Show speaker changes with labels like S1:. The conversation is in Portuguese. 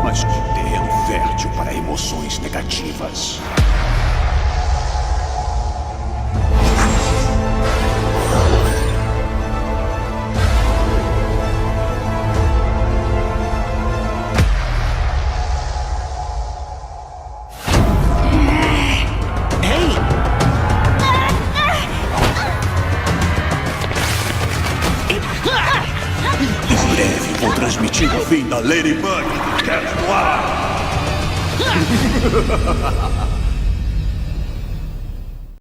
S1: Mas o poder é um fértil para emoções negativas. Em breve vou transmitir o fim da Ladybug. Quero voar!